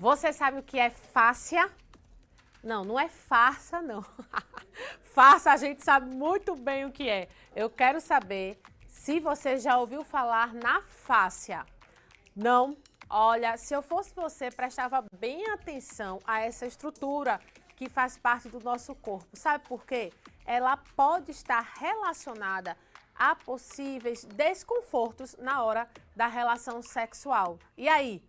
Você sabe o que é fáscia? Não, não é farsa, não. Farsa a gente sabe muito bem o que é. Eu quero saber se você já ouviu falar na fáscia. Não? Olha, se eu fosse você, prestava bem atenção a essa estrutura que faz parte do nosso corpo. Sabe por quê? Ela pode estar relacionada a possíveis desconfortos na hora da relação sexual. E aí,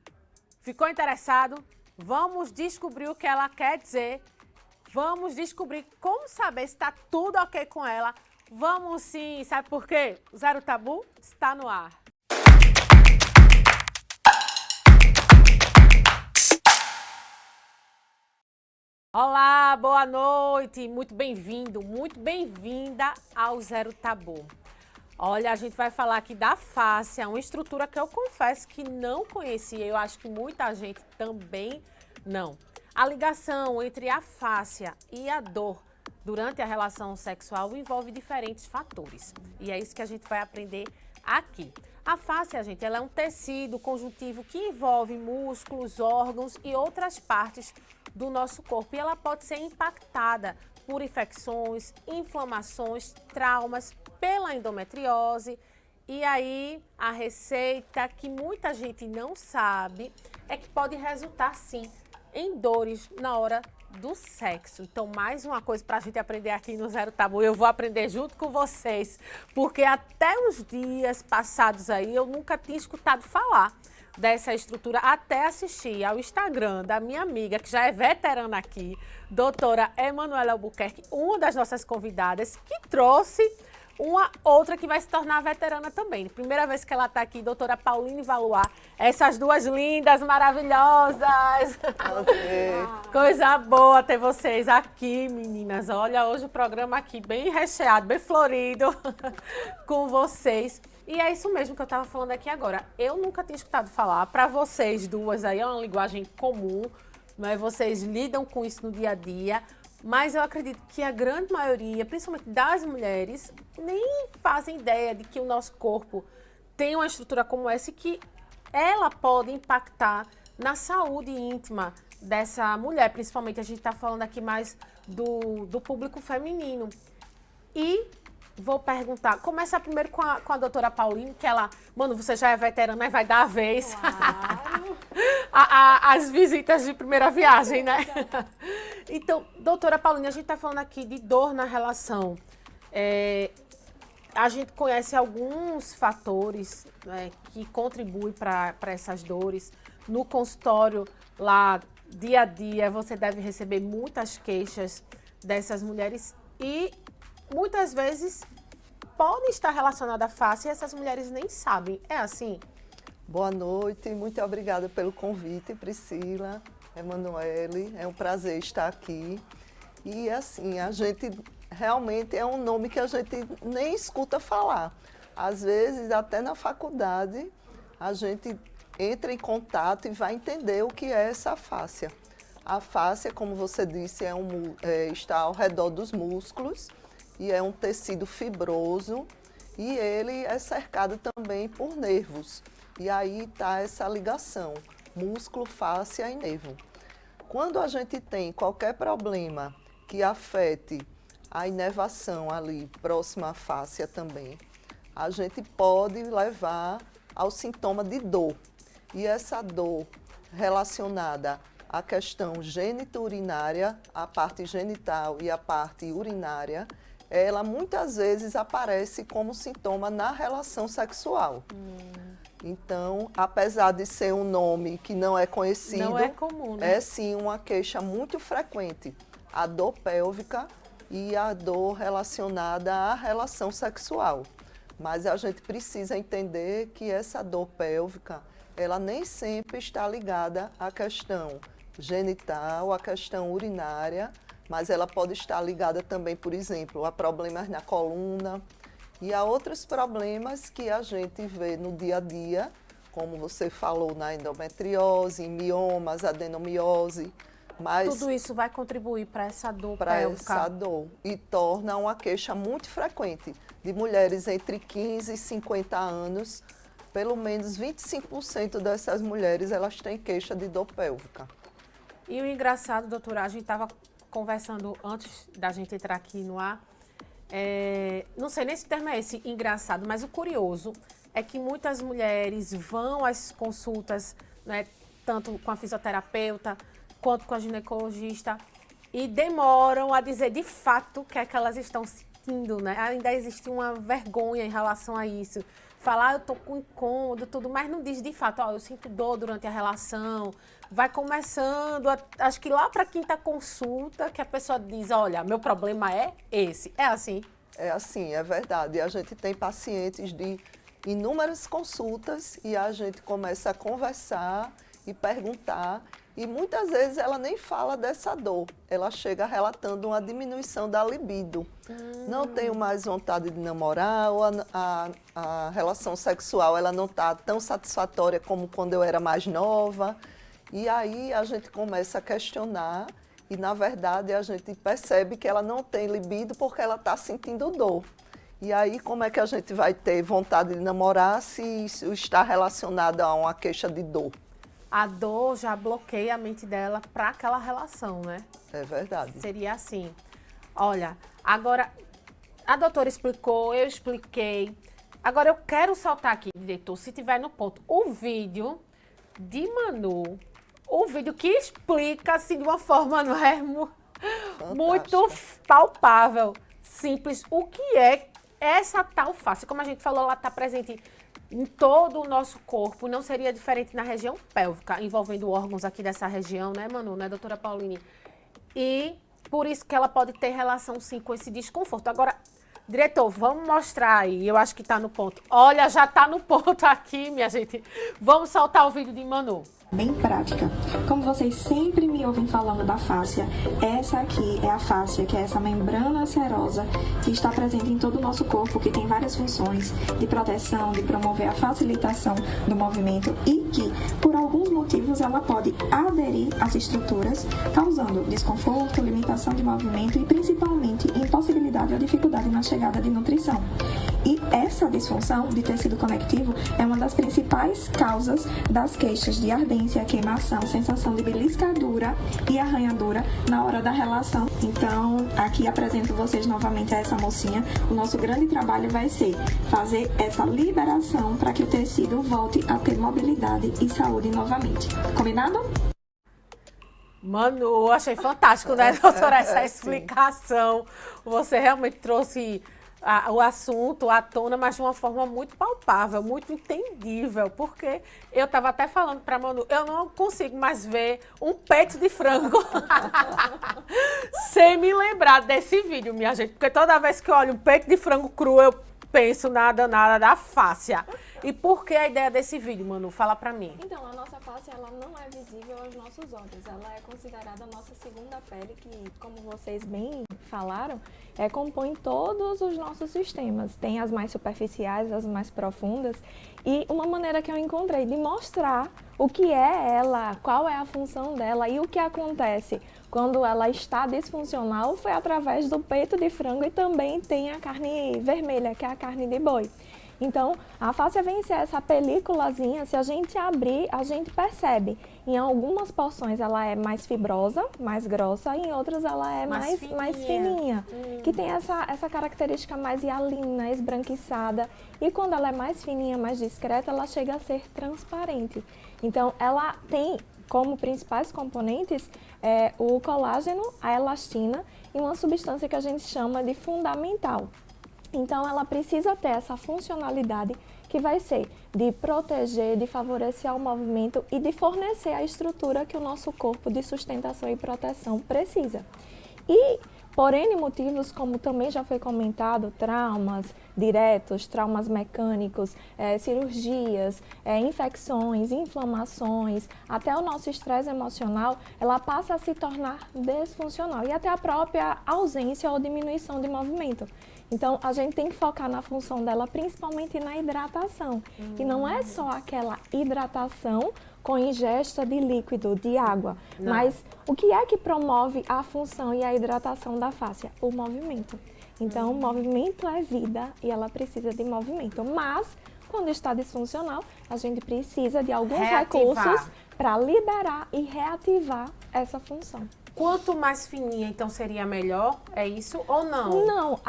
ficou interessado? Vamos descobrir o que ela quer dizer. Vamos descobrir como saber se está tudo ok com ela. Vamos sim, sabe por quê? O Zero Tabu está no ar. Olá, boa noite, muito bem-vindo, muito bem-vinda ao Zero Tabu. Olha, a gente vai falar aqui da fáscia, uma estrutura que eu confesso que não conhecia, eu acho que muita gente também não. A ligação entre a fáscia e a dor durante a relação sexual envolve diferentes fatores, e é isso que a gente vai aprender aqui. A fáscia, gente, ela é um tecido conjuntivo que envolve músculos, órgãos e outras partes do nosso corpo. E ela pode ser impactada por infecções, inflamações, traumas, pela endometriose. E aí, a receita que muita gente não sabe é que pode resultar, sim, em dores na hora do sexo. Então, mais uma coisa para a gente aprender aqui no Zero Tabu, eu vou aprender junto com vocês, porque até os dias passados aí eu nunca tinha escutado falar dessa estrutura, até assistir ao Instagram da minha amiga, que já é veterana aqui, doutora Emanuela Albuquerque, uma das nossas convidadas, que trouxe uma outra que vai se tornar veterana também. Primeira vez que ela está aqui, doutora Pauline Valois. Essas duas lindas, maravilhosas. Coisa boa ter vocês aqui, meninas. Olha, hoje o programa aqui bem recheado, bem florido com vocês. E é isso mesmo que eu estava falando aqui agora. Eu nunca tinha escutado falar. Para vocês duas aí é uma linguagem comum, né? Vocês lidam com isso no dia a dia. Mas eu acredito que a grande maioria, principalmente das mulheres, nem fazem ideia de que o nosso corpo tem uma estrutura como essa e que ela pode impactar na saúde íntima dessa mulher. Principalmente a gente está falando aqui mais do público feminino. E vou perguntar, começa primeiro com a doutora Pauline, que ela, mano, você já é veterana, vai dar a vez. Claro. As visitas de primeira viagem, né? Então, doutora Pauline, a gente está falando aqui de dor na relação. A gente conhece alguns fatores, né, que contribuem para essas dores. No consultório, lá, dia a dia, você deve receber muitas queixas dessas mulheres e muitas vezes podem estar relacionadas à face e essas mulheres nem sabem. É assim? Boa noite, muito obrigada pelo convite, Priscila, Emanuele. É um prazer estar aqui. E assim, a gente realmente é um nome que a gente nem escuta falar. Às vezes, até na faculdade, a gente entra em contato e vai entender o que é essa fáscia. A fáscia, como você disse, está ao redor dos músculos e é um tecido fibroso e ele é cercado também por nervos. E aí está essa ligação, músculo, fáscia e nervo. Quando a gente tem qualquer problema que afete a inervação ali próxima à fáscia também, a gente pode levar ao sintoma de dor. E essa dor relacionada à questão genito-urinária, a parte genital e a parte urinária, ela muitas vezes aparece como sintoma na relação sexual. Então, apesar de ser um nome que não é conhecido, não é comum, né? É sim uma queixa muito frequente, a dor pélvica e a dor relacionada à relação sexual. Mas a gente precisa entender que essa dor pélvica, ela nem sempre está ligada à questão genital, à questão urinária, mas ela pode estar ligada também, por exemplo, a problemas na coluna e a outros problemas que a gente vê no dia a dia, como você falou, na endometriose, miomas, adenomiose. Mas tudo isso vai contribuir para essa dor para pélvica. essa dor e torna uma queixa muito frequente de mulheres entre 15 e 50 anos. Pelo menos 25% dessas mulheres elas têm queixa de dor pélvica. E o engraçado, doutora, a gente estava conversando antes da gente entrar aqui no ar, não sei nem se o termo é esse, engraçado, mas o curioso é que muitas mulheres vão às consultas, né, tanto com a fisioterapeuta quanto com a ginecologista, e demoram a dizer de fato o que é que elas estão sentindo, né? Ainda existe uma vergonha em relação a isso. Falar, eu tô com incômodo, tudo, mas não diz de fato, ó, eu sinto dor durante a relação. Vai começando, acho que lá para a quinta consulta, que a pessoa diz, olha, meu problema é esse. É assim? É assim, é verdade. A gente tem pacientes de inúmeras consultas e a gente começa a conversar e perguntar. E muitas vezes ela nem fala dessa dor, ela chega relatando uma diminuição da libido. Não tenho mais vontade de namorar, ou a relação sexual ela não está tão satisfatória como quando eu era mais nova. E aí a gente começa a questionar e, na verdade, a gente percebe que ela não tem libido porque ela está sentindo dor. E aí, como é que a gente vai ter vontade de namorar se isso está relacionado a uma queixa de dor? A dor já bloqueia a mente dela para aquela relação, né? É verdade. Seria assim. Olha, agora, a doutora explicou, eu expliquei. Agora, eu quero soltar aqui, diretor, se tiver no ponto, o vídeo de Manu, o vídeo que explica, assim, de uma forma, não é? Muito palpável, simples, o que é essa tal face. Como a gente falou, ela está presente em todo o nosso corpo, não seria diferente na região pélvica, envolvendo órgãos aqui dessa região, né, Manu, né, doutora Pauline? E por isso que ela pode ter relação, sim, com esse desconforto. Agora, diretor, vamos mostrar aí, eu acho que está no ponto. Olha, já está no ponto aqui, minha gente. Vamos soltar o vídeo de Manu. Bem prática. Como vocês sempre me ouvem falando da fáscia, essa aqui é a fáscia, que é essa membrana serosa que está presente em todo o nosso corpo, que tem várias funções de proteção, de promover a facilitação do movimento e que, por alguns motivos, ela pode aderir às estruturas, causando desconforto, limitação de movimento e, principalmente, impossibilidade ou dificuldade na chegada de nutrição. E essa disfunção de tecido conectivo é uma das principais causas das queixas de ardência, queimação, sensação de beliscadura e arranhadura na hora da relação. Então, aqui apresento vocês novamente a essa mocinha. O nosso grande trabalho vai ser fazer essa liberação para que o tecido volte a ter mobilidade e saúde novamente. Combinado? Manu, achei fantástico, né, doutora, essa explicação. Você realmente trouxe o assunto à tona, mas de uma forma muito palpável, muito entendível, porque eu estava até falando para Manu, eu não consigo mais ver um peito de frango sem me lembrar desse vídeo, minha gente, porque toda vez que eu olho um peito de frango cru, eu penso nada da fáscia. E por que a ideia desse vídeo, Manu? Fala pra mim. Então, a nossa face, ela não é visível aos nossos olhos. Ela é considerada a nossa segunda pele, que, como vocês bem falaram, compõe todos os nossos sistemas. Tem as mais superficiais, as mais profundas. E uma maneira que eu encontrei de mostrar o que é ela, qual é a função dela e o que acontece quando ela está disfuncional foi através do peito de frango e também tem a carne vermelha, que é a carne de boi. Então, a fáscia vem ser essa peliculazinha, se a gente abrir, a gente percebe. Em algumas porções ela é mais fibrosa, mais grossa, e em outras ela é mais fininha. Que tem essa característica mais hialina, esbranquiçada. E quando ela é mais fininha, mais discreta, ela chega a ser transparente. Então, ela tem como principais componentes o colágeno, a elastina e uma substância que a gente chama de fundamental. Então, ela precisa ter essa funcionalidade que vai ser de proteger, de favorecer o movimento e de fornecer a estrutura que o nosso corpo de sustentação e proteção precisa. E, por N motivos, como também já foi comentado, traumas diretos, traumas mecânicos, cirurgias, infecções, inflamações, até o nosso estresse emocional, ela passa a se tornar disfuncional e até a própria ausência ou diminuição de movimento. Então, a gente tem que focar na função dela, principalmente na hidratação. E não é só aquela hidratação com ingesta de líquido, de água. Não. Mas o que é que promove a função e a hidratação da fáscia? O movimento. Então, o movimento é vida e ela precisa de movimento. Mas, quando está disfuncional, a gente precisa de alguns recursos para liberar e reativar essa função. Quanto mais fininha, então, seria melhor? É isso ou não? Não,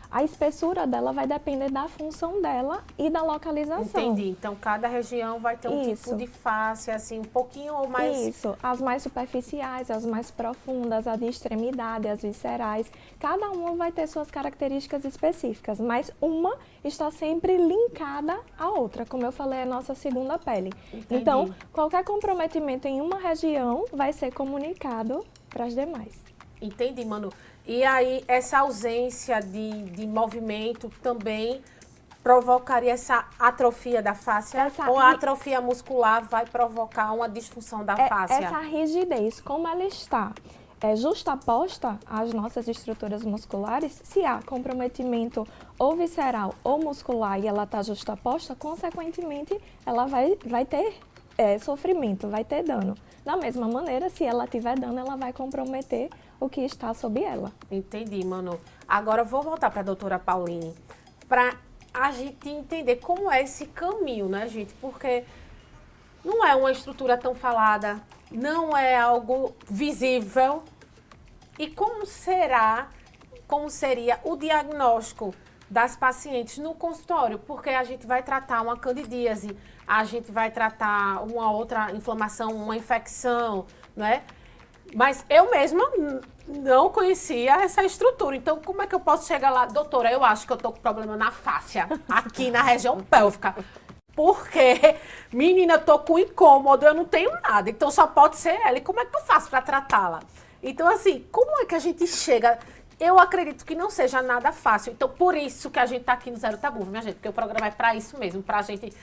a espessura dela vai depender da função dela e da localização. Entendi. Então, cada região vai ter um Isso. tipo de face, assim, um pouquinho ou mais... Isso, as mais superficiais, as mais profundas, a de extremidade, as viscerais. Cada uma vai ter suas características específicas, mas uma está sempre linkada à outra. Como eu falei, é a nossa segunda pele. Entendi. Então, qualquer comprometimento em uma região vai ser comunicado para as demais. Entendi, Manu. E aí, essa ausência de movimento também provocaria essa atrofia da fáscia? Ou a atrofia muscular vai provocar uma disfunção da fáscia? Essa rigidez, como ela está justaposta às nossas estruturas musculares, se há comprometimento ou visceral ou muscular e ela está justaposta, consequentemente, ela vai ter sofrimento, vai ter dano. Da mesma maneira, se ela tiver dano, ela vai comprometer o que está sob ela. Entendi, Manu. Agora eu vou voltar para a doutora Pauline, para a gente entender como é esse caminho, né, gente? Porque não é uma estrutura tão falada, não é algo visível. E como seria o diagnóstico das pacientes no consultório? Porque a gente vai tratar uma candidíase, a gente vai tratar uma outra inflamação, uma infecção, né? Mas eu mesma não conhecia essa estrutura. Então, como é que eu posso chegar lá? Doutora, eu acho que eu tô com problema na fáscia, aqui na região pélvica. Porque, menina, eu tô com incômodo, eu não tenho nada. Então, só pode ser ela. E como é que eu faço para tratá-la? Então, assim, como é que a gente chega... Eu acredito que não seja nada fácil. Então, por isso que a gente tá aqui no Zero Tabu, minha gente. Porque o programa é para isso mesmo, pra gente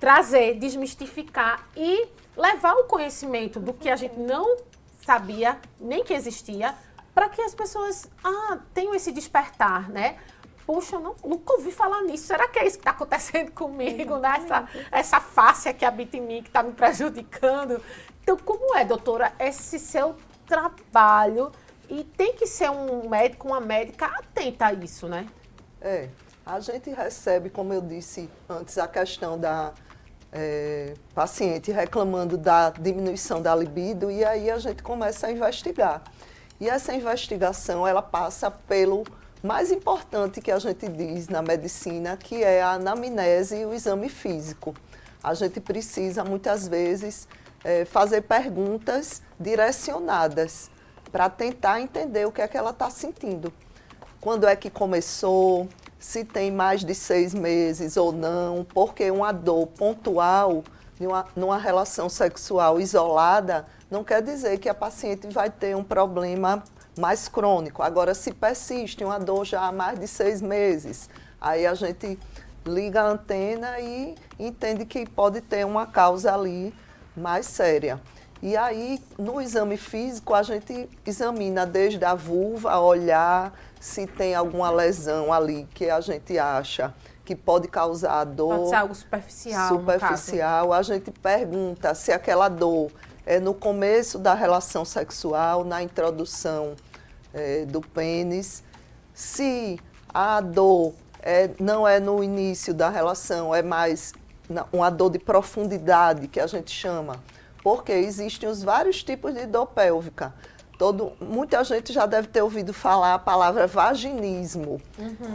trazer, desmistificar e levar o conhecimento do que a gente não sabia, nem que existia, para que as pessoas tenham esse despertar, né? Puxa, eu nunca ouvi falar nisso. Será que é isso que está acontecendo comigo, né? Essa face que habita em mim, que está me prejudicando? Então, como é, doutora, esse seu trabalho? E tem que ser um médico, uma médica atenta a isso, né? A gente recebe, como eu disse antes, a questão da paciente reclamando da diminuição da libido, e aí a gente começa a investigar. E essa investigação, ela passa pelo mais importante que a gente diz na medicina, que é a anamnese e o exame físico. A gente precisa, muitas vezes, fazer perguntas direcionadas para tentar entender o que é que ela está sentindo. Quando é que começou, se tem mais de 6 meses ou não, porque uma dor pontual numa relação sexual isolada não quer dizer que a paciente vai ter um problema mais crônico. Agora, se persiste uma dor já há mais de 6 meses, aí a gente liga a antena e entende que pode ter uma causa ali mais séria. E aí, no exame físico, a gente examina desde a vulva, olhar se tem alguma lesão ali que a gente acha que pode causar dor. Pode ser algo superficial, Superficial. A gente pergunta se aquela dor é no começo da relação sexual, na introdução do pênis. Se a dor não é no início da relação, é mais uma dor de profundidade, que a gente chama. Porque existem os vários tipos de dor pélvica. Muita gente já deve ter ouvido falar a palavra vaginismo,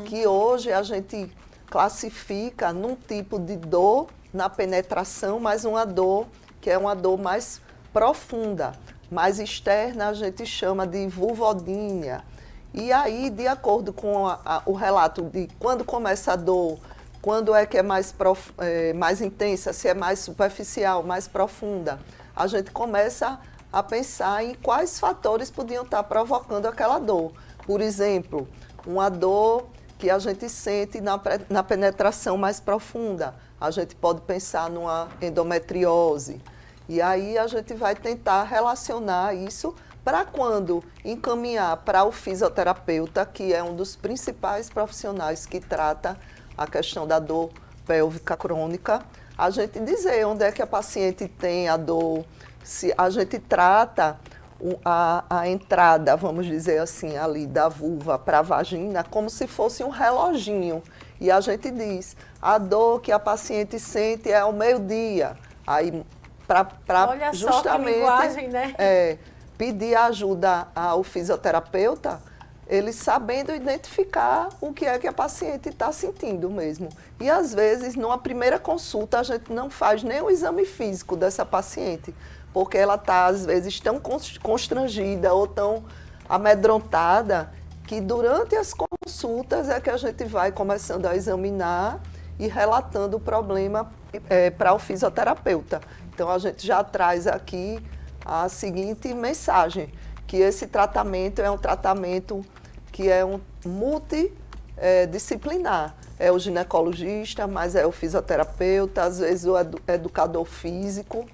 que hoje a gente classifica num tipo de dor na penetração, mas uma dor que é uma dor mais profunda, mais externa, a gente chama de vulvodínia. E aí, de acordo com o relato de quando começa a dor, quando é que é mais intensa, se é mais superficial, mais profunda, a gente começa a pensar em quais fatores podiam estar provocando aquela dor. Por exemplo, uma dor que a gente sente na penetração mais profunda. A gente pode pensar numa endometriose. E aí a gente vai tentar relacionar isso para quando encaminhar para o fisioterapeuta, que é um dos principais profissionais que trata a questão da dor pélvica crônica, a gente dizer onde é que a paciente tem a dor. Se a gente trata a entrada, vamos dizer assim, ali da vulva para a vagina, como se fosse um reloginho. E a gente diz, a dor que a paciente sente é ao meio-dia. Aí Olha só que justamente linguagem, né? pedir ajuda ao fisioterapeuta, ele sabendo identificar o que é que a paciente está sentindo mesmo. E às vezes, numa primeira consulta, a gente não faz nem o exame físico dessa paciente, porque ela está, às vezes, tão constrangida ou tão amedrontada que durante as consultas é que a gente vai começando a examinar e relatando o problema para o fisioterapeuta. Então, a gente já traz aqui a seguinte mensagem, que esse tratamento é um tratamento que é um multidisciplinar. É o ginecologista, mas é o fisioterapeuta, às vezes o educador físico,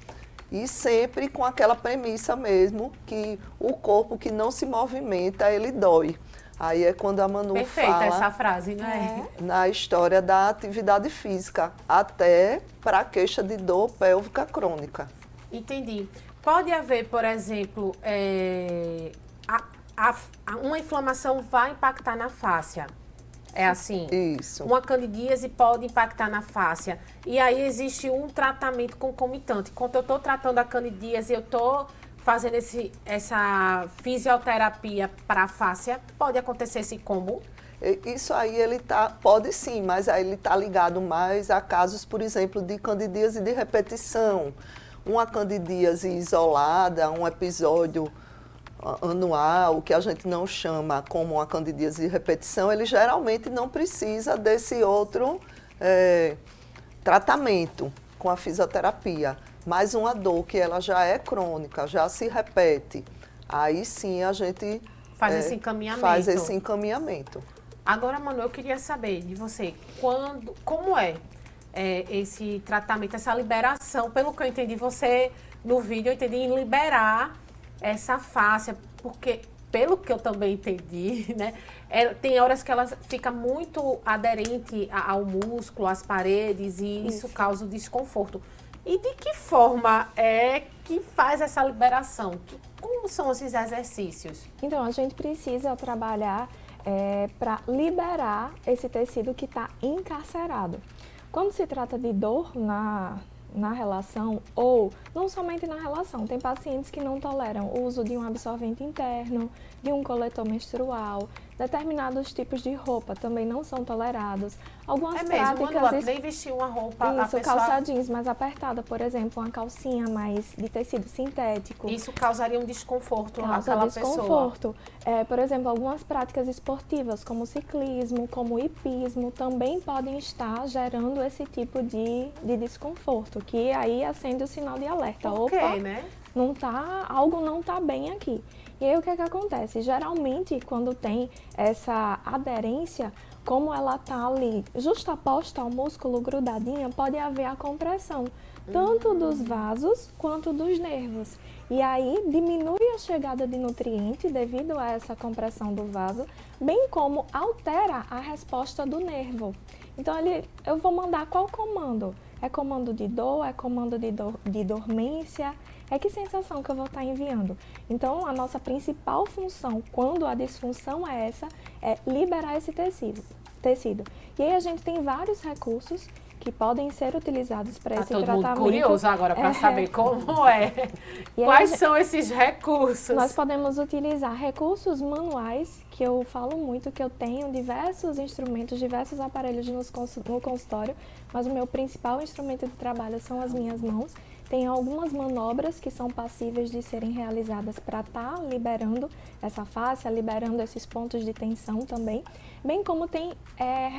e sempre com aquela premissa mesmo, que o corpo que não se movimenta, ele dói. Aí é quando a Manu Perfeita fala essa frase, né? na história da atividade física, até para a queixa de dor pélvica crônica. Entendi. Pode haver, por exemplo, uma inflamação vai impactar na fáscia. É assim? Isso. Uma candidíase pode impactar na fáscia. E aí existe um tratamento concomitante. Quando eu estou tratando a candidíase, eu estou fazendo essa fisioterapia para a fáscia, pode acontecer esse combo? Isso aí pode sim, mas aí ele está ligado mais a casos, por exemplo, de candidíase de repetição. Uma candidíase isolada, um episódio anual, que a gente não chama como uma candidíase de repetição, ele geralmente não precisa desse outro tratamento com a fisioterapia. Mas uma dor que ela já é crônica, já se repete, aí sim a gente faz esse encaminhamento. Faz esse encaminhamento. Agora, Manu, eu queria saber de você, como é esse tratamento, essa liberação? Pelo que eu entendi, você no vídeo, eu entendi em liberar essa fáscia, porque pelo que eu também entendi, né, tem horas que ela fica muito aderente ao músculo, às paredes, e isso causa desconforto. E de que forma é que faz essa liberação? Como são esses exercícios? Então, a gente precisa trabalhar para liberar esse tecido que está encarcerado. Quando se trata de dor na relação, ou não somente na relação, tem pacientes que não toleram o uso de um absorvente interno, de um coletor menstrual, determinados tipos de roupa também não são tolerados. Algumas práticas... nem vestir uma roupa... Isso, calça jeans mais apertada, por exemplo, uma calcinha mais de tecido sintético. Isso causaria um desconforto àquela desconforto. Pessoa. Por exemplo, algumas práticas esportivas, como ciclismo, como hipismo, também podem estar gerando esse tipo de desconforto, que aí acende o sinal de alerta. Por quê, né? Algo não está bem aqui. E aí o que acontece? Geralmente, quando tem essa aderência, como ela está ali justaposta ao músculo grudadinha, pode haver a compressão, tanto dos vasos quanto dos nervos. E aí diminui a chegada de nutriente devido a essa compressão do vaso, bem como altera a resposta do nervo. Então eu vou mandar qual comando? É comando de dor? É comando de dormência? É que sensação que eu vou estar enviando? Então, a nossa principal função, quando a disfunção é essa, é liberar esse tecido. E aí a gente tem vários recursos que podem ser utilizados para esse tratamento. Todo mundo curioso agora para saber como é. Quais são esses recursos? Nós podemos utilizar recursos manuais, que eu falo muito, que eu tenho diversos instrumentos, diversos aparelhos no consultório, mas o meu principal instrumento de trabalho são as minhas mãos. Tem algumas manobras que são passíveis de serem realizadas para estar liberando essa fáscia, liberando esses pontos de tensão também, bem como tem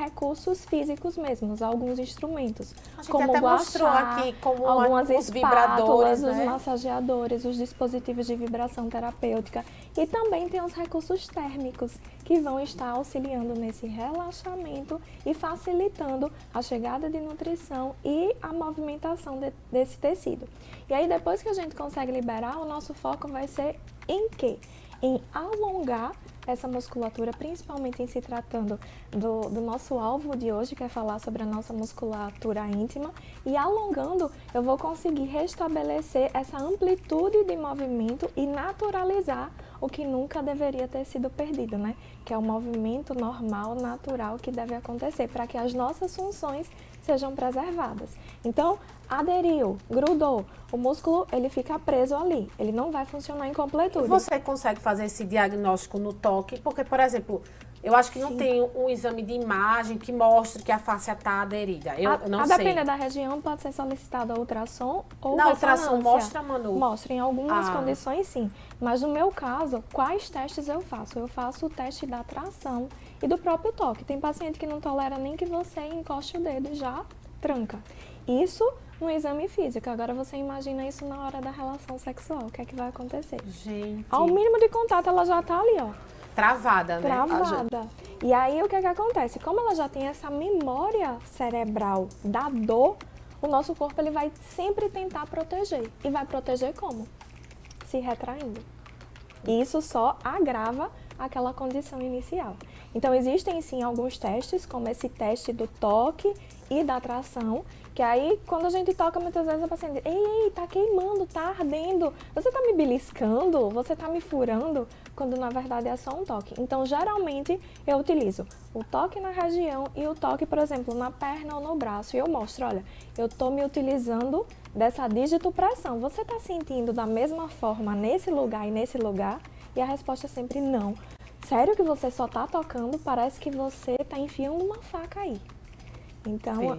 recursos físicos mesmos, alguns instrumentos, como o guachá, algumas espátulas, né? Os massageadores, os dispositivos de vibração terapêutica, e também tem os recursos térmicos, que vão estar auxiliando nesse relaxamento e facilitando a chegada de nutrição e a movimentação desse tecido. E aí, depois que a gente consegue liberar, o nosso foco vai ser em quê? Em alongar essa musculatura, principalmente em se tratando do nosso alvo de hoje, que é falar sobre a nossa musculatura íntima, e alongando eu vou conseguir restabelecer essa amplitude de movimento e naturalizar o que nunca deveria ter sido perdido, né? Que é o movimento normal, natural que deve acontecer, para que as nossas funções sejam preservadas. Então, aderiu, grudou, o músculo ele fica preso ali, ele não vai funcionar em completude. Você consegue fazer esse diagnóstico no toque? Porque, por exemplo, eu acho que não tem um exame de imagem que mostre que a fáscia está aderida. Eu não sei. A depender da região, pode ser solicitado a ultrassom ou Na ressonância. ultrassom mostra, Manu? Mostra, em algumas condições sim. Mas no meu caso, quais testes eu faço? Eu faço o teste da tração e do próprio toque. Tem paciente que não tolera nem que você encoste o dedo e já tranca. Isso no exame físico. Agora você imagina isso na hora da relação sexual. O que é que vai acontecer? Gente. Ao mínimo de contato, ela já tá ali, ó. Travada, né? Travada. E aí, o que é que acontece? Como ela já tem essa memória cerebral da dor, o nosso corpo ele vai sempre tentar proteger. E vai proteger como? Se retraindo. E isso só agrava aquela condição inicial. Então, existem sim alguns testes, como esse teste do toque e da tração, que aí, quando a gente toca, muitas vezes a paciente diz, ei, tá queimando, tá ardendo, você tá me beliscando, você tá me furando, quando na verdade é só um toque. Então, geralmente, eu utilizo o toque na região e o toque, por exemplo, na perna ou no braço. E eu mostro, olha, eu tô me utilizando dessa digitopressão. Você tá sentindo da mesma forma nesse lugar e nesse lugar? E a resposta é sempre não. Sério que você só tá tocando? Parece que você tá enfiando uma faca aí. Então,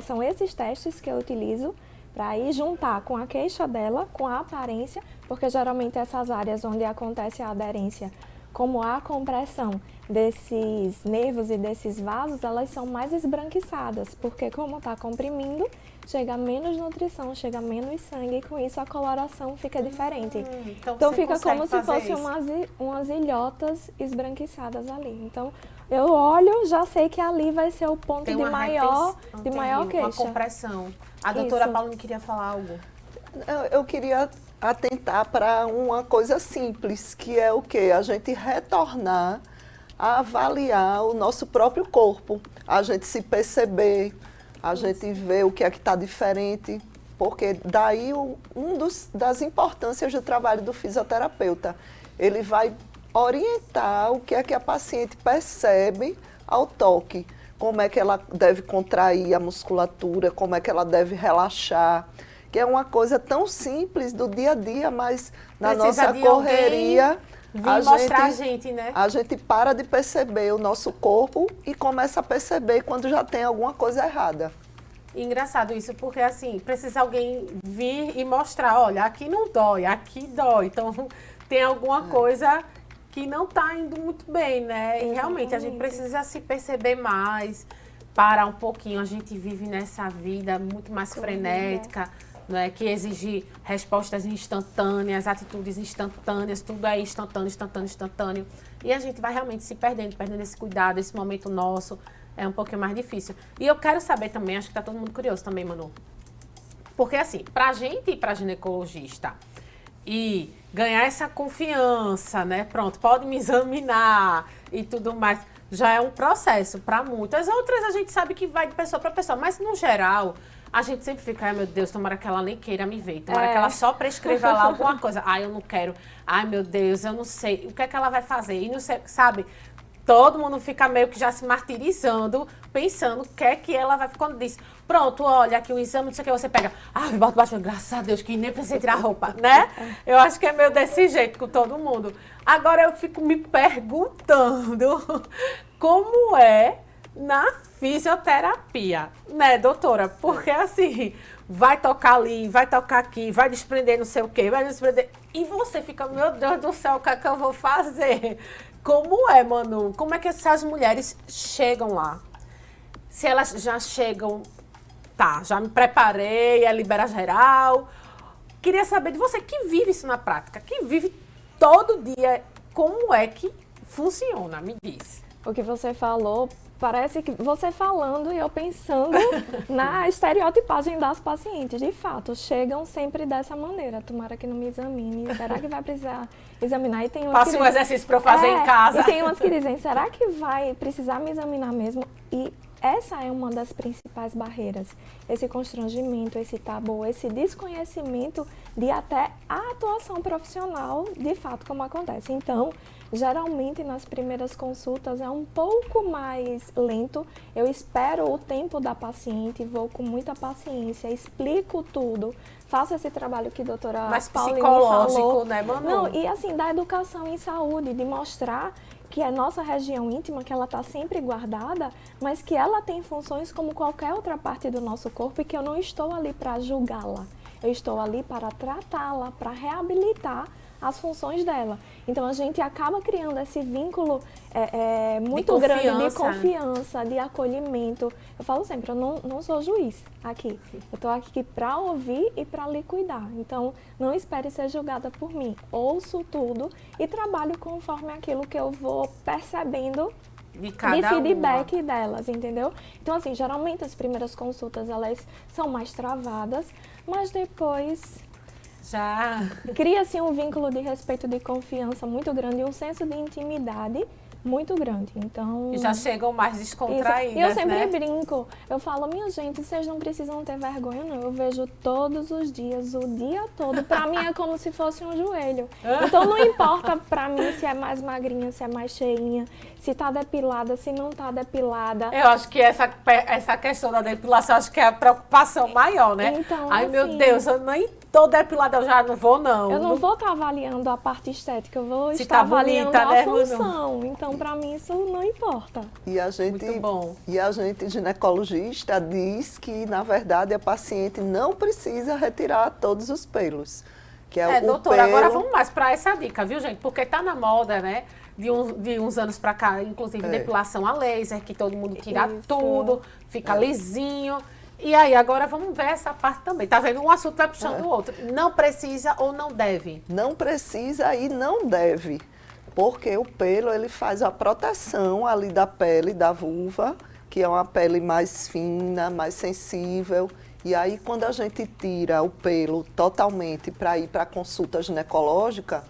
são esses testes que eu utilizo para ir juntar com a queixa dela, com a aparência, porque geralmente essas áreas onde acontece a aderência, como a compressão desses nervos e desses vasos, elas são mais esbranquiçadas, porque como está comprimindo, chega menos nutrição, chega menos sangue e com isso a coloração fica diferente. Então fica como se fossem umas ilhotas esbranquiçadas ali. Então eu olho, já sei que ali vai ser o ponto de maior queixa. Uma compressão. A doutora Paula queria falar algo. Eu queria atentar para uma coisa simples, que é o quê? A gente retornar a avaliar o nosso próprio corpo, a gente se perceber, a gente ver o que é que está diferente, porque daí das importâncias do trabalho do fisioterapeuta, ele vai orientar o que é que a paciente percebe ao toque, como é que ela deve contrair a musculatura, como é que ela deve relaxar, que é uma coisa tão simples do dia a dia, mas na nossa correria mostrar a gente, né? A gente para de perceber o nosso corpo e começa a perceber quando já tem alguma coisa errada. Engraçado isso, porque assim, precisa alguém vir e mostrar, olha, aqui não dói, aqui dói. Então tem alguma coisa que não está indo muito bem, né? E realmente a gente precisa se perceber mais, parar um pouquinho. A gente vive nessa vida muito mais frenética, né, que exige respostas instantâneas, atitudes instantâneas, tudo é instantâneo. E a gente vai realmente se perdendo esse cuidado, esse momento nosso, é um pouquinho mais difícil. E eu quero saber também, acho que tá todo mundo curioso também, Manu, porque assim, pra gente ir pra ginecologista e ganhar essa confiança, né, pronto, pode me examinar e tudo mais, já é um processo para muitas. Outras a gente sabe que vai de pessoa para pessoa, mas no geral a gente sempre fica, ai meu Deus, tomara que ela nem queira me ver, tomara que ela só prescreva lá alguma coisa. Ai, eu não quero, ai meu Deus, eu não sei, o que é que ela vai fazer? E não sei, sabe, todo mundo fica meio que já se martirizando, pensando o que é que ela vai, quando diz, pronto, olha aqui o exame, não sei o que, você pega, ai, bota baixo, graças a Deus, que nem precisa tirar a roupa, né? Eu acho que é meio desse jeito com todo mundo. Agora eu fico me perguntando como é na fisioterapia, né, doutora? Porque assim, vai tocar ali, vai tocar aqui, vai desprender não sei o quê, vai desprender. E você fica, meu Deus do céu, o que é que eu vou fazer? Como é, Manu? Como é que essas mulheres chegam lá? Se elas já chegam, tá, já me preparei, é libera geral. Queria saber de você que vive isso na prática, que vive todo dia, como é que funciona? Me diz. O que você falou, parece que você falando e eu pensando na estereotipagem das pacientes. De fato, chegam sempre dessa maneira. Tomara que não me examine. Será que vai precisar examinar? E tem umas exercício para eu fazer em casa. E tem umas que dizem, será que vai precisar me examinar mesmo? E essa é uma das principais barreiras. Esse constrangimento, esse tabu, esse desconhecimento de até a atuação profissional, de fato, como acontece. Então, geralmente nas primeiras consultas é um pouco mais lento. Eu espero o tempo da paciente, vou com muita paciência, explico tudo, faço esse trabalho que a doutora mais Pauline psicológico, falou. né, Manu? Não, e assim, da educação em saúde, de mostrar que a nossa região íntima, que ela está sempre guardada, mas que ela tem funções como qualquer outra parte do nosso corpo e que eu não estou ali para julgá-la. Eu estou ali para tratá-la, para reabilitar as funções dela. Então, a gente acaba criando esse vínculo muito grande de confiança, de acolhimento. Eu falo sempre, eu não sou juiz aqui. Eu estou aqui para ouvir e para lhe cuidar. Então, não espere ser julgada por mim. Ouço tudo e trabalho conforme aquilo que eu vou percebendo de feedback delas, entendeu? Então, assim, geralmente as primeiras consultas, elas são mais travadas, mas depois já cria-se um vínculo de respeito, de confiança muito grande e um senso de intimidade muito grande. Então, já chegam mais descontraídas, e eu sempre né? brinco, eu falo, minha gente, vocês não precisam ter vergonha, não. Eu vejo todos os dias, o dia todo. Pra mim é como se fosse um joelho. Então não importa pra mim se é mais magrinha, se é mais cheinha, se tá depilada, se não tá depilada. Eu acho que essa questão da depilação, acho que é a preocupação maior, né? Então, ai, assim, meu Deus, eu nem tô depilada, eu já não vou, não. Eu não vou estar avaliando a parte estética, eu vou se estar tá avaliando bonita, a né, função. Então, pra mim, isso não importa. E a gente, muito bom. E a gente, ginecologista, diz que, na verdade, a paciente não precisa retirar todos os pelos. Que é o doutora, pelo... agora vamos mais para essa dica, viu, gente? Porque tá na moda, né? De uns anos para cá, inclusive depilação a laser, que todo mundo tira tudo, fica lisinho. E aí, agora vamos ver essa parte também. Tá vendo? Um assunto vai puxando o outro. Não precisa ou não deve? Não precisa e não deve. Porque o pelo, ele faz a proteção ali da pele, da vulva, que é uma pele mais fina, mais sensível. E aí, quando a gente tira o pelo totalmente para ir para a consulta ginecológica,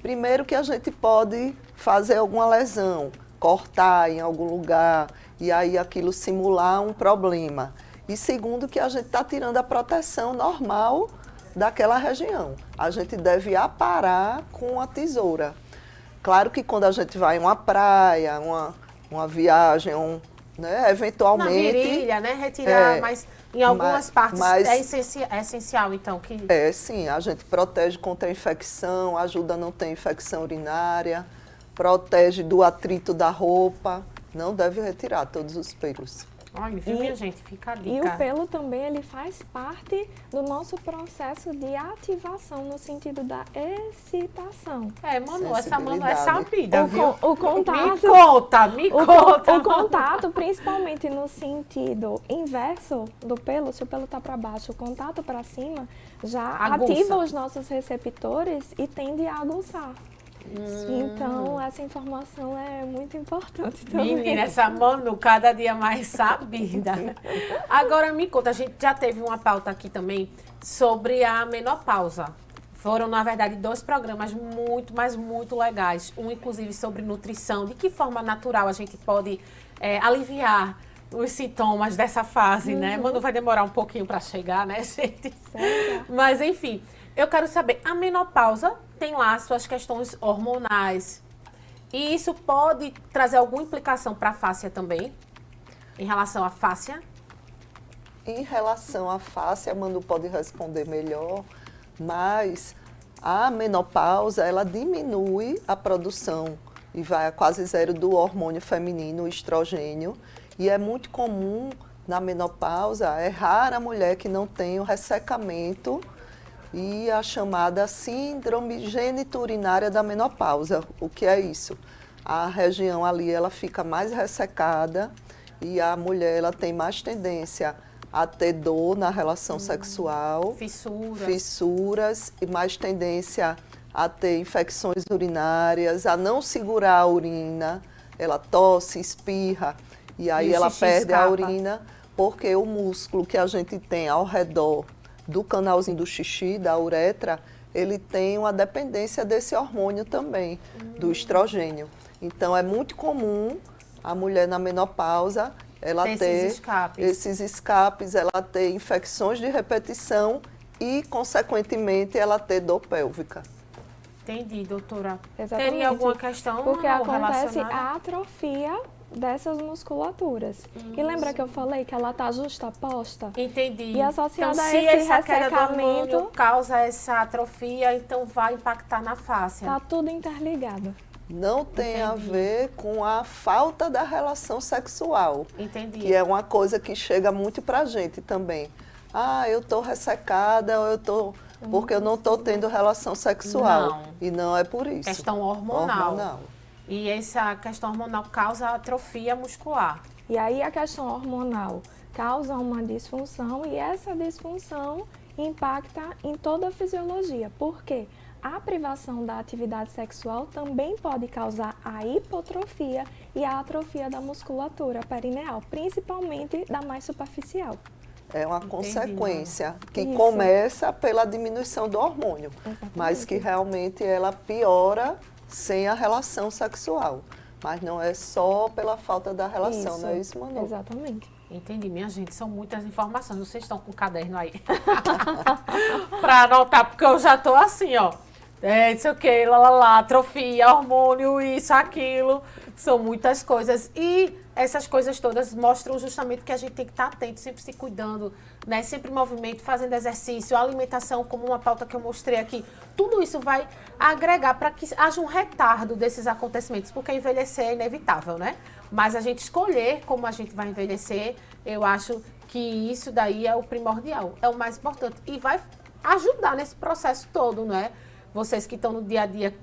primeiro que a gente pode fazer alguma lesão, cortar em algum lugar, e aí aquilo simular um problema. E segundo que a gente está tirando a proteção normal daquela região. A gente deve aparar com a tesoura. Claro que quando a gente vai em uma praia, uma viagem, né, eventualmente... Na virilha, né? Retirar, mas em algumas partes é essencial, então? Sim. A gente protege contra a infecção, ajuda a não ter infecção urinária, protege do atrito da roupa. Não deve retirar todos os pelos. Olha, viu, minha gente? Fica a dica. E o pelo também, ele faz parte do nosso processo de ativação, no sentido da excitação. Manu, essa Manu é sabida, viu? O contato... Me conta. O contato, principalmente no sentido inverso do pelo, se o pelo tá para baixo, o contato para cima, já ativa os nossos receptores e tende a aguçar. Então, essa informação é muito importante também. Menina, essa Manu cada dia mais sabida. Agora me conta, a gente já teve uma pauta aqui também sobre a menopausa. Foram, na verdade, 2 programas muito, mas muito legais. Um, inclusive, sobre nutrição. De que forma natural a gente pode aliviar os sintomas dessa fase, né? Manu vai demorar um pouquinho para chegar, né, gente? Certo. Mas, enfim, eu quero saber, a menopausa tem lá suas questões hormonais. E isso pode trazer alguma implicação para a fáscia também? Em relação à fáscia? Em relação à fáscia, a Manu pode responder melhor, mas a menopausa, ela diminui a produção e vai a quase zero do hormônio feminino, o estrogênio. E é muito comum na menopausa, é rara a mulher que não tem o ressecamento e a chamada síndrome geniturinária da menopausa. O que é isso? A região ali, ela fica mais ressecada e a mulher, ela tem mais tendência a ter dor na relação sexual, fissuras e mais tendência a ter infecções urinárias, a não segurar a urina, ela tosse, espirra e aí ela perde a urina porque o músculo que a gente tem ao redor do canalzinho do xixi, da uretra, ele tem uma dependência desse hormônio também, do estrogênio. Então, é muito comum a mulher na menopausa ela Tem ter esses escapes. ela ter infecções de repetição e, consequentemente, ela ter dor pélvica. Entendi, doutora. Exatamente. Teria alguma questão Porque acontece relacionada? a atrofia dessas musculaturas. E lembra que eu falei que ela está justaposta? Entendi. E associada então, a se esse essa queda do hormônio ressecamento, causa essa atrofia, então vai impactar na fáscia. tá tudo interligado. Não tem a Entendi. ver com a falta da relação sexual, Entendi. que é uma coisa que chega muito pra gente também. Ah, eu tô ressecada, ou eu tô porque eu não tô tendo relação sexual. Não. E não é por isso. Questão hormonal. Hormonal. E essa questão hormonal causa atrofia muscular. E aí a questão hormonal causa uma disfunção e essa disfunção impacta em toda a fisiologia. Por quê? A privação da atividade sexual também pode causar a hipotrofia e a atrofia da musculatura perineal, principalmente da mais superficial. É uma Entendi, consequência que Isso. começa pela diminuição do hormônio, mas que realmente ela piora sem a relação sexual. Mas não é só pela falta da relação, não é isso, Manu? Exatamente. Entendi, minha gente, são muitas informações. Vocês estão com o caderno aí para anotar, porque eu já tô assim, ó. Não sei o que, lá, atrofia, hormônio, isso, aquilo. São muitas coisas. E essas coisas todas mostram justamente que a gente tem que estar atento, sempre se cuidando, né? Sempre em movimento, fazendo exercício, alimentação, como uma pauta que eu mostrei aqui. Tudo isso vai agregar para que haja um retardo desses acontecimentos, porque envelhecer é inevitável, né? Mas a gente escolher como a gente vai envelhecer, eu acho que isso daí é o primordial, é o mais importante. E vai ajudar nesse processo todo, né? Vocês que estão no dia a dia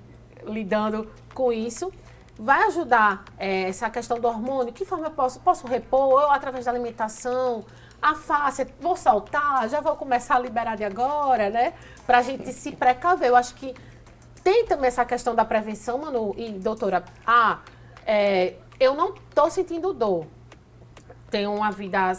lidando com isso, vai ajudar essa questão do hormônio. Que forma eu posso repor? Eu, através da alimentação, a fáscia, vou soltar, já vou começar a liberar de agora, né? Pra gente se precaver. Eu acho que tem também essa questão da prevenção, Manu e doutora. Eu não tô sentindo dor. Tenho uma vida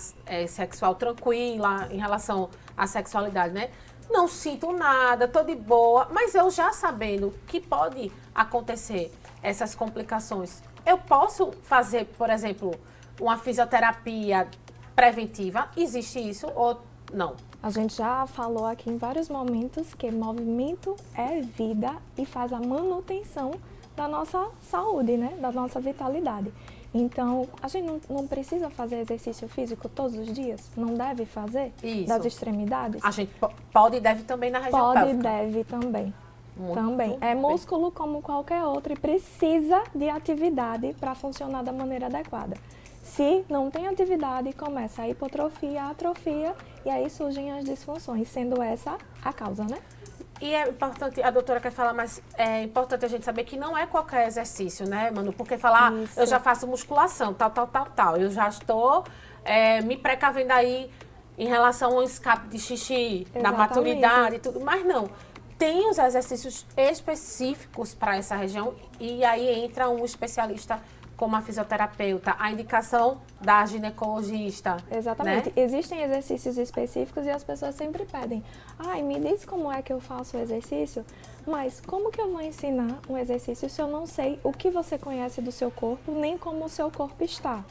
sexual tranquila em relação à sexualidade, né? Não sinto nada, tô de boa, mas eu já sabendo que pode acontecer essas complicações, eu posso fazer, por exemplo, uma fisioterapia preventiva? Existe isso ou não? A gente já falou aqui em vários momentos que movimento é vida e faz a manutenção da nossa saúde, né? Da nossa vitalidade. Então, a gente não precisa fazer exercício físico todos os dias? Não deve fazer? Isso. Das extremidades? A gente pode e deve também na região Pode e pélvica. deve também. Muito Também. É bem. músculo como qualquer outro e precisa de atividade para funcionar da maneira adequada. Se não tem atividade, começa a hipotrofia, a atrofia e aí surgem as disfunções, sendo essa a causa, né? E é importante, a doutora quer falar, mas é importante a gente saber que não é qualquer exercício, né, Manu? Porque falar, Isso. eu já faço musculação, tal. Eu já estou me precavendo aí em relação ao escape de xixi, da Exatamente. maturidade e tudo. Mas não, tem os exercícios específicos para essa região e aí entra um especialista como a fisioterapeuta, a indicação da ginecologista. Exatamente. Né? Existem exercícios específicos e as pessoas sempre pedem. Ai, me diz como é que eu faço o exercício? Mas como que eu vou ensinar um exercício se eu não sei o que você conhece do seu corpo, nem como o seu corpo está?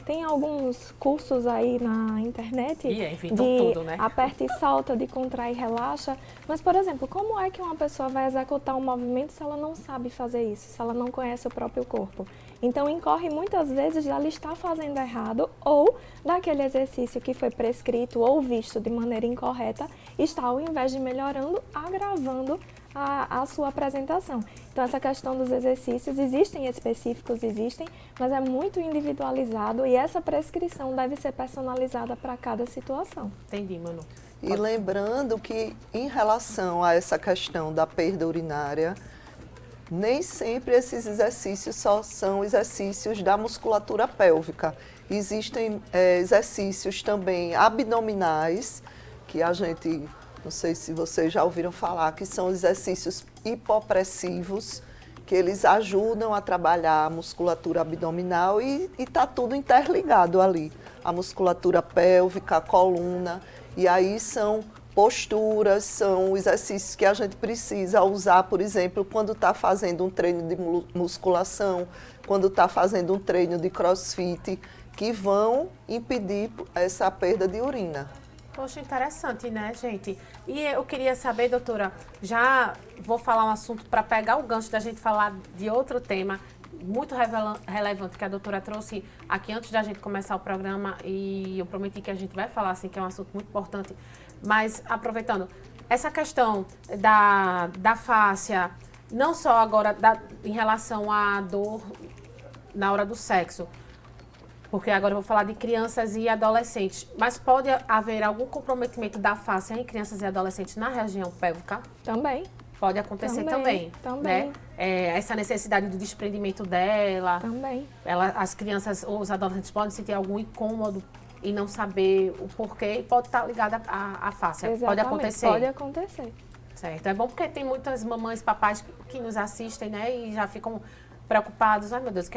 Tem alguns cursos aí na internet Inventam de tudo, né? aperta e solta, de contrai e relaxa. Mas, por exemplo, como é que uma pessoa vai executar um movimento se ela não sabe fazer isso, se ela não conhece o próprio corpo? Então, incorre muitas vezes ela está fazendo errado ou daquele exercício que foi prescrito ou visto de maneira incorreta, está, ao invés de melhorando, agravando a sua apresentação. Então, essa questão dos exercícios, existem específicos, mas é muito individualizado e essa prescrição deve ser personalizada para cada situação. Entendi, Manu. E lembrando que, em relação a essa questão da perda urinária, nem sempre esses exercícios só são exercícios da musculatura pélvica. Existem exercícios também abdominais, que a gente, não sei se vocês já ouviram falar, que são exercícios hipopressivos, que eles ajudam a trabalhar a musculatura abdominal e está tudo interligado ali. A musculatura pélvica, a coluna, e aí são posturas, são exercícios que a gente precisa usar, por exemplo, quando está fazendo um treino de musculação, quando está fazendo um treino de crossfit, que vão impedir essa perda de urina. Poxa, interessante, né, gente? E eu queria saber, doutora, já vou falar um assunto para pegar o gancho da gente falar de outro tema muito relevante que a doutora trouxe aqui antes da gente começar o programa, e eu prometi que a gente vai falar, assim, que é um assunto muito importante. Mas, aproveitando, essa questão da fáscia, não só agora em relação à dor na hora do sexo, porque agora eu vou falar de crianças e adolescentes, mas pode haver algum comprometimento da fáscia em crianças e adolescentes na região pélvica? Também. Pode acontecer também. Né? Essa necessidade do desprendimento dela. Também. As crianças ou os adolescentes podem sentir algum incômodo e não saber o porquê, e pode estar ligada à fáscia. Exatamente. Pode acontecer. Pode acontecer. Certo. É bom porque tem muitas mamães, papais que nos assistem, né? E já ficam preocupados. Ai, meu Deus,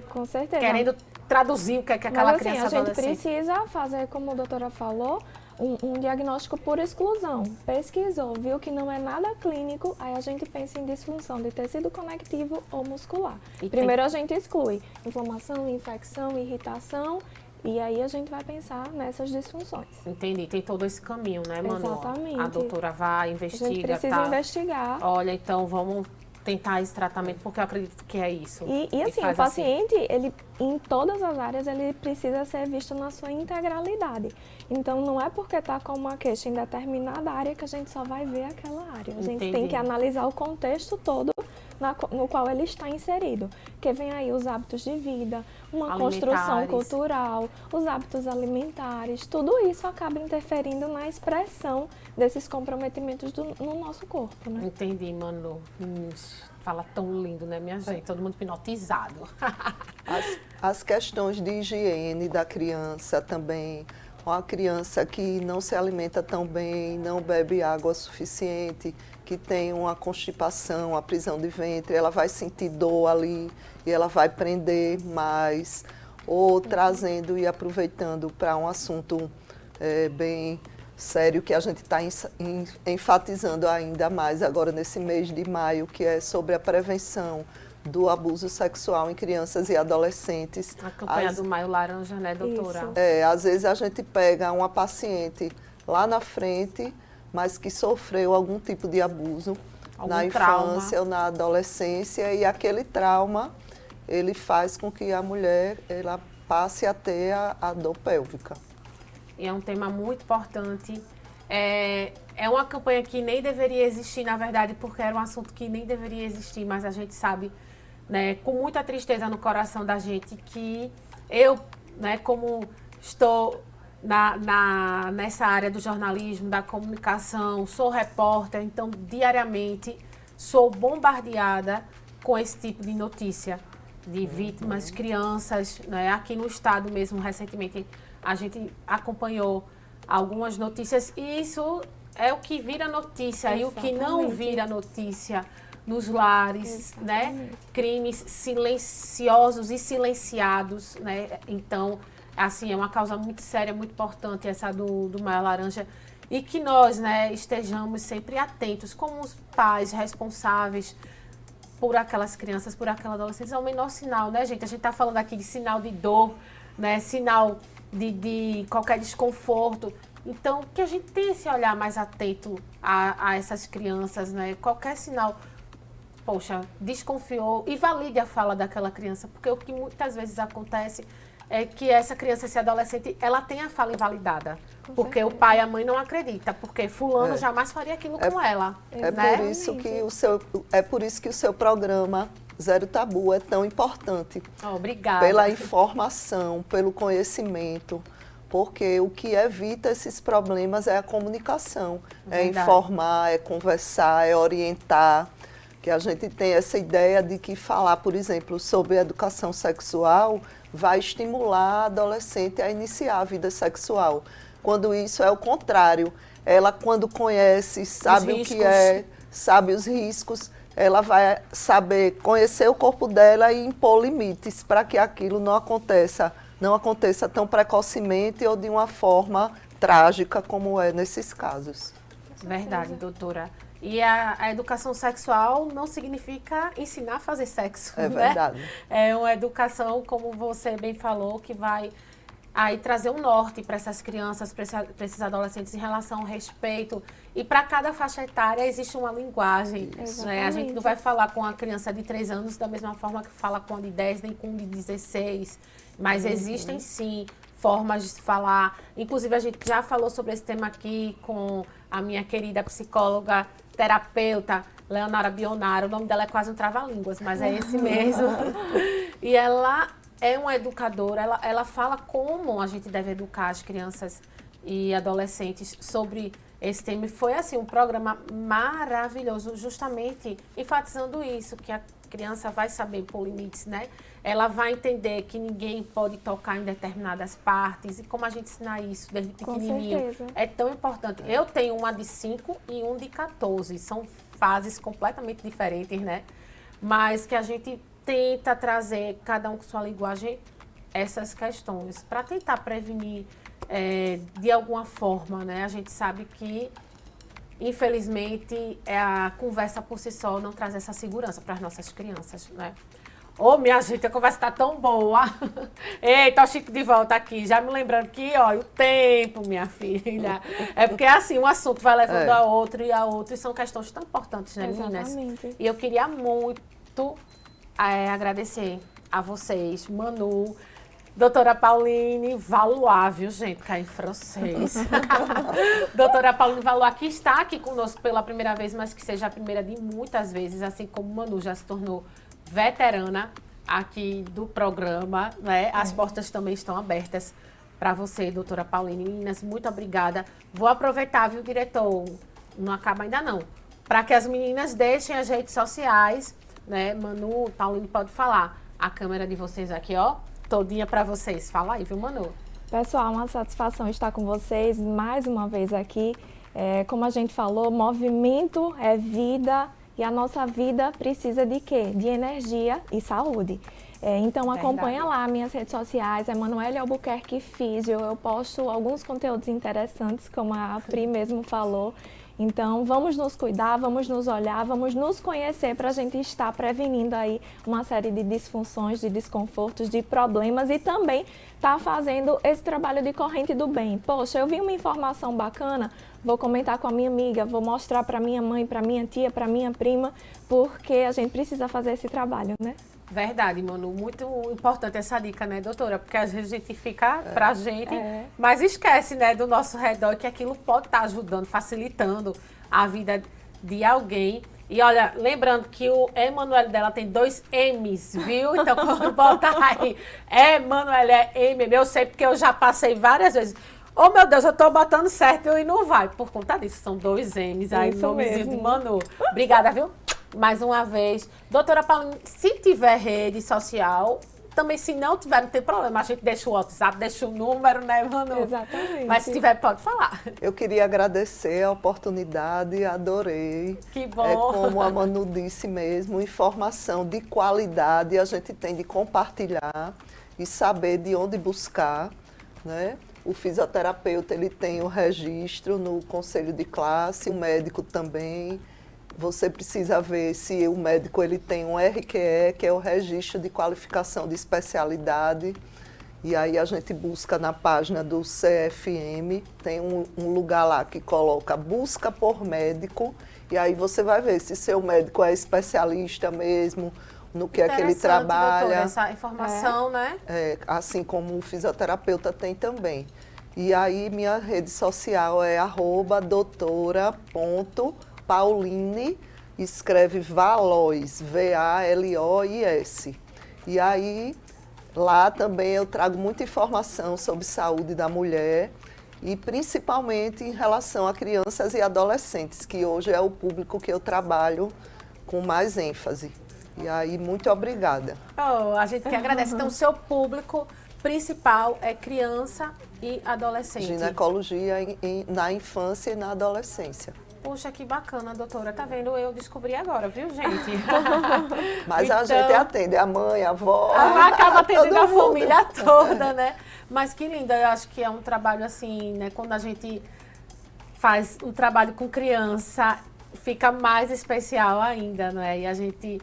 Com certeza. querendo traduzir o que é que aquela Mas, assim, criança a gente adolescente... precisa fazer, como a doutora falou, um diagnóstico por exclusão. Pesquisou, viu que não é nada clínico, aí a gente pensa em disfunção de tecido conectivo ou muscular. E Primeiro a gente exclui inflamação, infecção, irritação, e aí a gente vai pensar nessas disfunções. Entendi, tem todo esse caminho, né, Manu? Exatamente. A doutora vai, A investiga, gente precisa investigar. Olha, então vamos tentar esse tratamento, porque eu acredito que é isso. E assim, o paciente, ele, em todas as áreas, ele precisa ser visto na sua integralidade. Então, não é porque está com uma queixa em determinada área que a gente só vai ver aquela área. A gente tem que analisar o contexto todo no qual ele está inserido. Porque vem aí os hábitos de vida, uma construção cultural, os hábitos alimentares, tudo isso acaba interferindo na expressão desses comprometimentos no nosso corpo, né? Entendi, Manu. Fala tão lindo, né, minha gente? Todo mundo hipnotizado. As questões de higiene da criança também. Uma criança que não se alimenta tão bem, não bebe água suficiente, que tem uma constipação, a prisão de ventre, ela vai sentir dor ali e ela vai prender mais. Ou trazendo e aproveitando para um assunto bem sério que a gente está enfatizando ainda mais agora nesse mês de maio, que é sobre a prevenção do abuso sexual em crianças e adolescentes. A campanha do Maio Laranja, né, doutora? Isso. Às vezes a gente pega uma paciente lá na frente, mas que sofreu algum tipo de abuso na infância ou na adolescência, e aquele trauma, ele faz com que a mulher ela passe a ter a dor pélvica. E é um tema muito importante. É uma campanha que nem deveria existir, na verdade, porque era um assunto que nem deveria existir, mas a gente sabe, né, com muita tristeza no coração da gente, que eu, né, como estou nessa área do jornalismo, da comunicação, sou repórter, então diariamente sou bombardeada com esse tipo de notícia de vítimas, crianças, né? Aqui no estado mesmo, recentemente, a gente acompanhou algumas notícias, e isso é o que vira notícia. Exatamente. E o que não vira notícia nos lares, né? Crimes silenciosos e silenciados, né? Então, assim, é uma causa muito séria, muito importante essa do Maio Laranja, e que nós, né, estejamos sempre atentos como os pais responsáveis por aquelas crianças, por aquela adolescente. É o menor sinal, né, gente? A gente está falando aqui de sinal de dor, né, sinal de qualquer desconforto. Então, que a gente tenha esse olhar mais atento a essas crianças, né? Qualquer sinal, poxa, desconfiou, e valide a fala daquela criança, porque o que muitas vezes acontece é que essa criança, esse adolescente, ela tem a fala invalidada. Porque o pai e a mãe não acreditam, porque fulano jamais faria aquilo com ela. Né? Por isso que o seu programa Zero Tabu é tão importante. Obrigada. Pela informação, pelo conhecimento, porque o que evita esses problemas é a comunicação. É informar, é conversar, é orientar. Que a gente tem essa ideia de que falar, por exemplo, sobre educação sexual vai estimular a adolescente a iniciar a vida sexual. Quando isso é o contrário. Ela, quando conhece, sabe o que é, sabe os riscos, ela vai saber conhecer o corpo dela e impor limites para que aquilo não aconteça tão precocemente ou de uma forma trágica como é nesses casos. Verdade, doutora. E a educação sexual não significa ensinar a fazer sexo, É né? verdade. É uma educação, como você bem falou, que vai aí trazer um norte para essas crianças, para esses adolescentes em relação ao respeito. E para cada faixa etária existe uma linguagem. Né? A gente não vai falar com a criança de 3 anos da mesma forma que fala com a de 10, nem com a de 16. Mas existem, sim, formas de falar. Inclusive, a gente já falou sobre esse tema aqui com a minha querida psicóloga, terapeuta, Leonara Bionaro. O nome dela é quase um trava-línguas, mas é esse mesmo. E ela é uma educadora, ela fala como a gente deve educar as crianças e adolescentes sobre esse tema. E foi, assim, um programa maravilhoso, justamente enfatizando isso, que a criança vai saber pôr limites, né? Ela vai entender que ninguém pode tocar em determinadas partes e como a gente ensinar isso desde pequenininho é tão importante. Eu tenho uma de 5 e um de 14, são fases completamente diferentes, né? Mas que a gente tenta trazer, cada um com sua linguagem, essas questões, para tentar prevenir de alguma forma, né? A gente sabe que, infelizmente, a conversa por si só não traz essa segurança para as nossas crianças, né? Ô, minha gente, a conversa tá tão boa. Eita, o Chico de volta aqui, já me lembrando que, ó, o tempo, minha filha. É porque, assim, um assunto vai levando a outro, e são questões tão importantes, né, meninas? E eu queria muito agradecer a vocês, Manu, doutora Pauline Valois, viu, gente? Cai em francês. Doutora Pauline Valois, que está aqui conosco pela primeira vez, mas que seja a primeira de muitas vezes, assim como Manu já se tornou veterana aqui do programa, né? As portas também estão abertas para você, doutora Pauline. Meninas, muito obrigada. Vou aproveitar, viu, diretor? Não acaba ainda não. Para que as meninas deixem as redes sociais, né? Manu, Pauline pode falar. A câmera de vocês aqui, ó, todinha para vocês. Fala aí, viu, Manu? Pessoal, uma satisfação estar com vocês mais uma vez aqui. Como a gente falou, movimento é vida. E a nossa vida precisa de quê? De energia e saúde. Então, acompanha lá minhas redes sociais, Emanuele Albuquerque Físio. Eu posto alguns conteúdos interessantes, como a Pri mesmo falou. Então, vamos nos cuidar, vamos nos olhar, vamos nos conhecer para a gente estar prevenindo aí uma série de disfunções, de desconfortos, de problemas e também estar fazendo esse trabalho de corrente do bem. Poxa, eu vi uma informação bacana, vou comentar com a minha amiga, vou mostrar para minha mãe, para minha tia, para minha prima, porque a gente precisa fazer esse trabalho, né? Verdade, Manu. Muito importante essa dica, né, doutora? Porque às vezes a gente fica pra gente, mas esquece, né, do nosso redor, que aquilo pode estar ajudando, facilitando a vida de alguém. E olha, lembrando que o Emanuele dela tem 2 M's, viu? Então, quando botar aí, Emanuele é M, eu sei porque eu já passei várias vezes. Oh, meu Deus, eu tô botando certo e não vai. Por conta disso, são 2 M's aí, nomezinho de Manu. Obrigada, viu? Mais uma vez. Doutora Pauline, se tiver rede social, também se não tiver, não tem problema. A gente deixa o WhatsApp, deixa o número, né, Manu? Exatamente. Mas se tiver, pode falar. Eu queria agradecer a oportunidade, adorei. Que bom. É como a Manu disse mesmo, informação de qualidade a gente tem de compartilhar e saber de onde buscar, né? O fisioterapeuta, ele tem o registro no conselho de classe, o médico também. Você precisa ver se o médico ele tem um RQE, que é o Registro de Qualificação de Especialidade. E aí a gente busca na página do CFM, tem um lugar lá que coloca busca por médico. E aí você vai ver se seu médico é especialista mesmo, no que é que ele trabalha. Doutora, essa informação, né? Assim como o fisioterapeuta tem também. E aí minha rede social é @doutora.pauline, escreve Valois, V-A-L-O-I-S. E aí, lá também eu trago muita informação sobre saúde da mulher e principalmente em relação a crianças e adolescentes, que hoje é o público que eu trabalho com mais ênfase. E aí, muito obrigada. Oh, a gente que agradece. Então, o seu público principal é criança e adolescente. Ginecologia na infância e na adolescência. Puxa, que bacana, doutora. Tá vendo? Eu descobri agora, viu, gente? Mas então, a gente atende a mãe, a avó. Acaba atendendo a família toda, né? Mas que linda. Eu acho que é um trabalho assim, né? Quando a gente faz um trabalho com criança fica mais especial ainda, não é? E a gente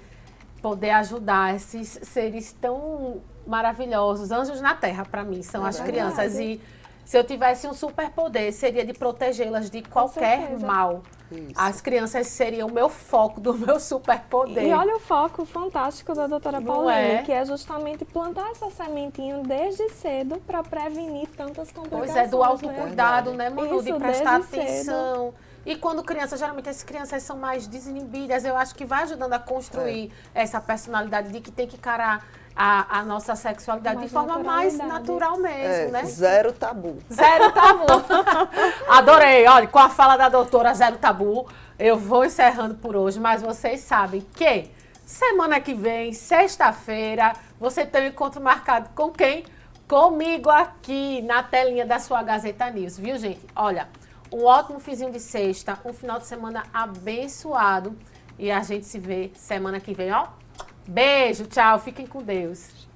poder ajudar esses seres tão maravilhosos, anjos na terra, para mim, são as crianças. E se eu tivesse um superpoder, seria de protegê-las de qualquer mal. Isso. As crianças seriam o meu foco do meu superpoder. E olha o foco fantástico da doutora Não Pauline, é? que é justamente plantar essa sementinha desde cedo para prevenir tantas complicações. Pois é, do né? autocuidado, né, Manu? De Isso, prestar desde atenção. E quando criança, geralmente as crianças são mais desinibidas, eu acho que vai ajudando a construir essa personalidade de que tem que encarar a nossa sexualidade Mais de forma mais naturalidade. natural mesmo, né? Zero tabu. Zero tabu. Adorei. Olha, com a fala da doutora Zero Tabu, eu vou encerrando por hoje, mas vocês sabem que semana que vem, sexta-feira, você tem um encontro marcado com quem? Comigo aqui na telinha da sua Gazeta News, viu, gente? Olha, um ótimo finzinho de sexta, um final de semana abençoado e a gente se vê semana que vem, ó. Beijo, tchau, fiquem com Deus.